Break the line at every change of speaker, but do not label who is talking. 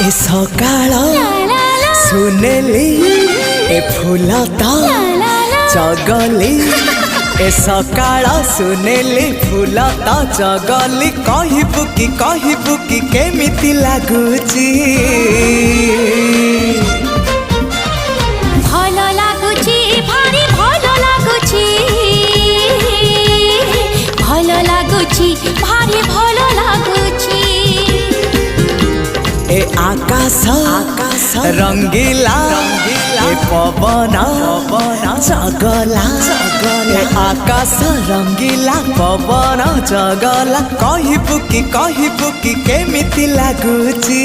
ए सकाळ सुनेली ए फूल तो चगली ए सकाळ सुनेली फूल तो चगली कहबू कि केमिति लागुची
भल लागुची भारी भल लागुची भल लागुची भारी भल लागुची
ए आकाश रंगीला ए पवन चगला ए आकाश रंगीला पवन चगला कहबू कि केमिति लागुची